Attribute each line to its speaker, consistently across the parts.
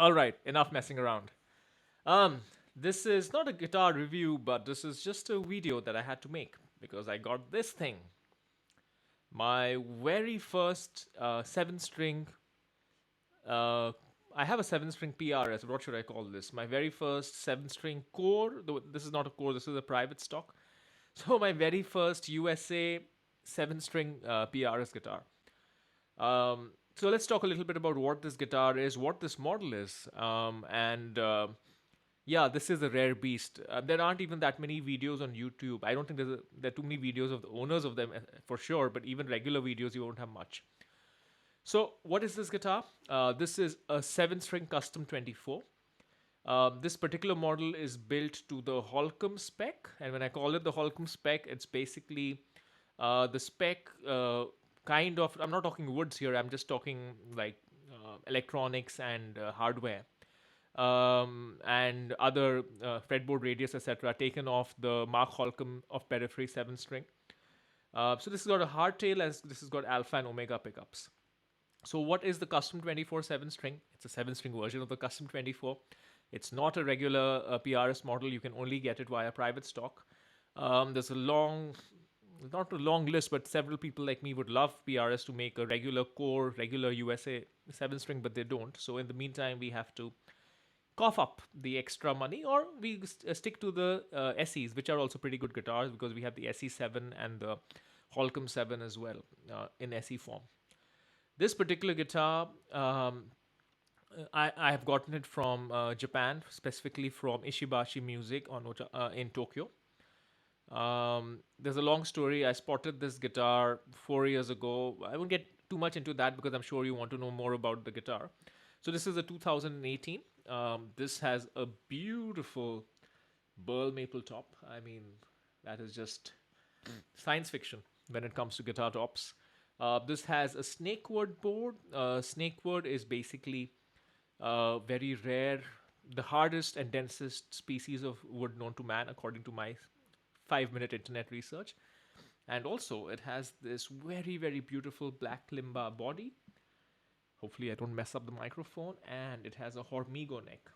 Speaker 1: All right, enough messing around. Um, this is not a guitar review, but this is just a video that I had to make because I got this thing. My very first seven string. Uh, I have a seven string PRS. What should I call this? My very first seven string core. Though this is not a core. This is a private stock. So my very first USA seven string PRS guitar. So let's talk a little bit about what this guitar is, what this model is, and yeah, this is a rare beast. There aren't even that many videos on YouTube. I don't think there are too many videos of the owners of them for sure, but even regular videos you won't have much. So what is this guitar? This is a seven string custom 24. This particular model is built to the Holcomb spec, and when I call it the Holcomb spec, it's basically the spec kind of. I'm not talking woods here. I'm just talking like electronics and hardware and other fretboard radius, etc., taken off the Mark Holcomb of Periphery 7 string. So this has got a hardtail, as this has got alpha and omega pickups. So what is the custom 24 7 string? It's a 7 string version of the custom 24. It's not a regular PRS model. You can only get it via private stock. There's a long, not a long list, but several people like me would love PRS to make a regular core, regular USA 7 string, but they don't. So in the meantime, we have to cough up the extra money, or we stick to the SEs, which are also pretty good guitars because we have the SE7 and the Holcomb 7 as well in SE form. This particular guitar, I have gotten it from Japan, specifically from Ishibashi Music in Tokyo. There's a long story. I spotted this guitar 4 years ago. I won't get too much into that because I'm sure you want to know more about the guitar. So this is a 2018. This has a beautiful Burl Maple top. I mean, that is just science fiction when it comes to guitar tops. This has a snakewood board. Snakewood is basically very rare, the hardest and densest species of wood known to man, according to my 5 minute internet research. And also, it has this very, very beautiful black limba body. Hopefully, I don't mess up the microphone. And it has a hormigo neck.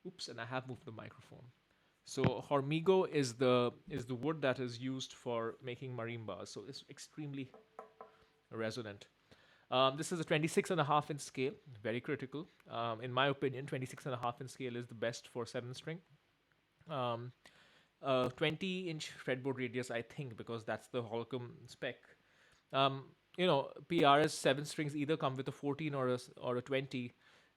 Speaker 1: Oops, and I have moved the microphone. So hormigo is the wood that is used for making marimbas. So it's extremely resonant. This is a 26 and a half inch scale, very critical. In my opinion, 26 and a half inch scale is the best for 7 string. 20-inch fretboard radius, I think, because that's the Holcomb spec. Um, PRS 7 strings either come with a 14 or a 20.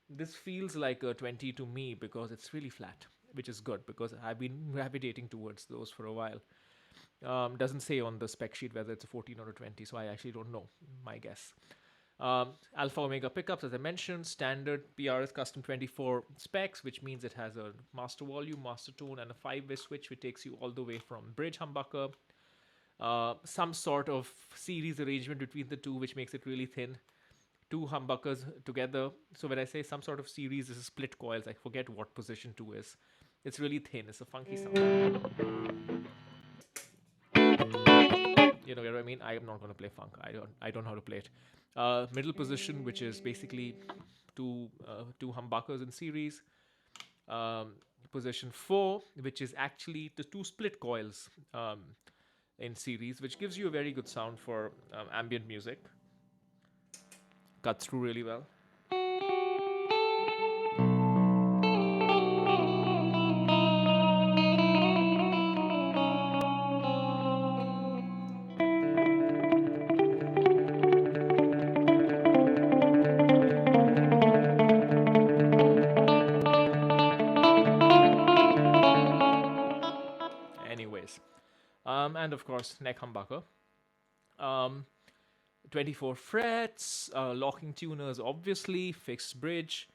Speaker 1: This feels like a 20 to me because it's really flat, which is good because I've been gravitating towards those for a while. Doesn't say on the spec sheet whether it's a 14 or a 20, so I actually don't know. My guess. Alpha Omega pickups, as I mentioned, standard PRS custom 24 specs, which means it has a master volume, master tone, and a 5-way switch, which takes you all the way from bridge humbucker. Some sort of series arrangement between the two, which makes it really thin. Two humbuckers together. So when I say some sort of series, this is split coils. I forget what position 2 is. It's really thin. It's a funky sound. You know what I mean? I am not going to play funk. I don't know how to play it. Middle position, which is basically two humbuckers in series. Position 4, which is actually the two split coils in series, which gives you a very good sound for ambient music. Cuts through really well. Anyways, and of course, neck humbucker. Um, 24 frets, locking tuners, obviously, fixed bridge.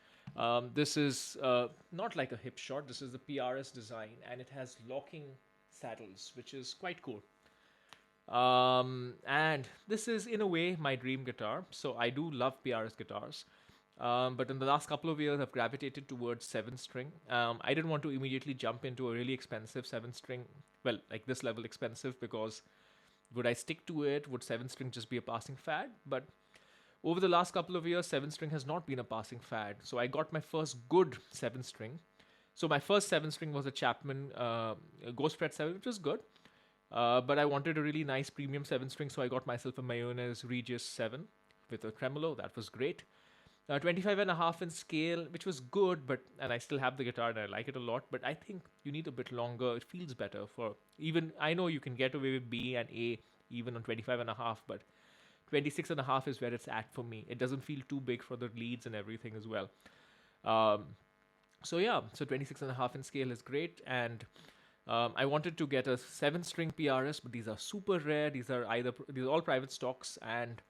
Speaker 1: This is not like a hip shot, this is the PRS design, and it has locking saddles, which is quite cool. And this is, in a way, my dream guitar. So I do love PRS guitars. But in the last couple of years, I've gravitated towards 7 string. I didn't want to immediately jump into a really expensive 7 string, well, like this level expensive, because would I stick to it? Would 7 string just be a passing fad? But Over the last couple of years, 7 string has not been a passing fad. So I got my first good 7 string. So my first 7 string was a Chapman Ghost Fret 7, which was good. But I wanted a really nice premium 7 string, so I got myself a Mayonnaise Regis 7 with a tremolo. That was great. 25 and a half in scale, which was good, and I still have the guitar and I like it a lot, but I think you need a bit longer. It feels better for even, I know you can get away with B and A even on 25 and a half, but 26 and a half is where it's at for me. It doesn't feel too big for the leads and everything as well. Um, so 26 and a half in scale is great, and I wanted to get a 7 string PRS, but these are super rare. These are all private stocks, and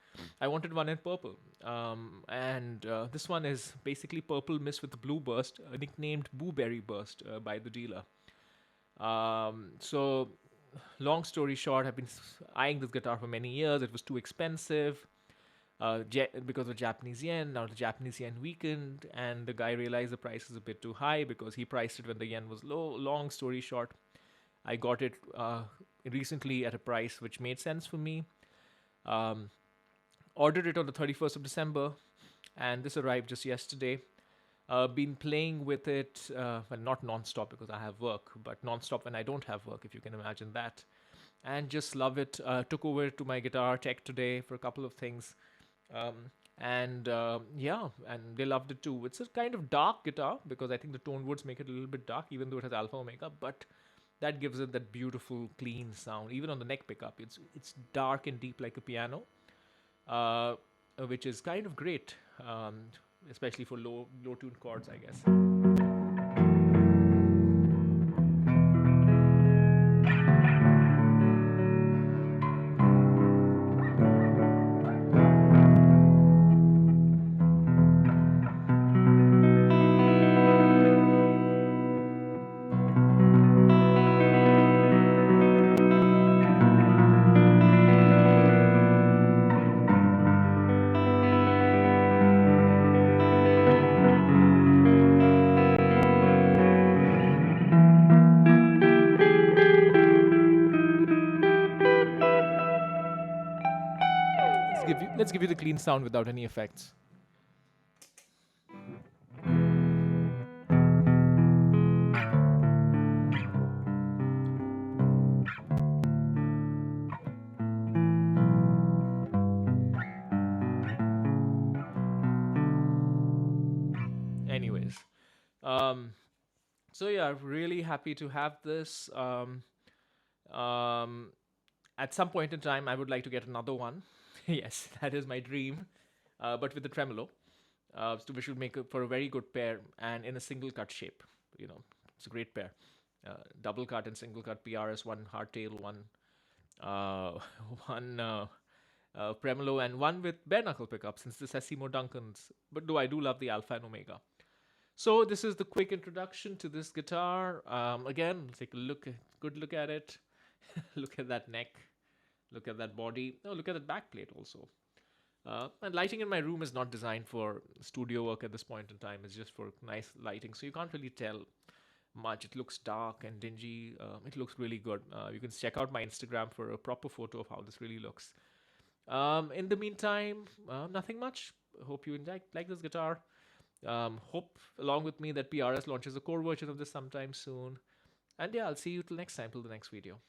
Speaker 1: I wanted one in purple. And this one is basically purple mixed with blue burst, nicknamed Blueberry Burst by the dealer. So, long story short, I've been eyeing this guitar for many years. It was too expensive because of Japanese yen. Now the Japanese yen weakened, and the guy realized the price is a bit too high because he priced it when the yen was low. Long story short, I got it recently at a price which made sense for me. Ordered it on the 31st of December, and this arrived just yesterday. Been playing with it, well, not non-stop because I have work, but non-stop when I don't have work, if you can imagine that. And just love it. Took over to my guitar tech today for a couple of things. And they loved it too. It's a kind of dark guitar because I think the tone woods make it a little bit dark, even though it has alpha omega, but that gives it that beautiful clean sound. Even on the neck pickup, it's dark and deep like a piano, uh, which is kind of great, especially for low tuned chords, I guess. Let's give you the clean sound without any effects. Anyways, um, so yeah, really happy to have this. Um, at some point in time, I would like to get another one. Yes, that is my dream, but with the tremolo, so we should make it for a very good pair and in a single cut shape. You know, it's a great pair. Double cut and single cut PRS, one hardtail, one uh, one tremolo, and one with bare knuckle pickup. Since this has Seymour Duncan's, but though I do love the alpha and omega. So this is the quick introduction to this guitar. Again, let's take a good look at it. Look at that neck. Look at that body. Oh, look at that back plate also. And lighting in my room is not designed for studio work at this point in time. It's just for nice lighting, so you can't really tell much. It looks dark and dingy. It looks really good. You can check out my Instagram for a proper photo of how this really looks. In the meantime, nothing much. Hope you like this guitar. Hope along with me that PRS launches a core version of this sometime soon. And yeah, I'll see you till next time, till the next video.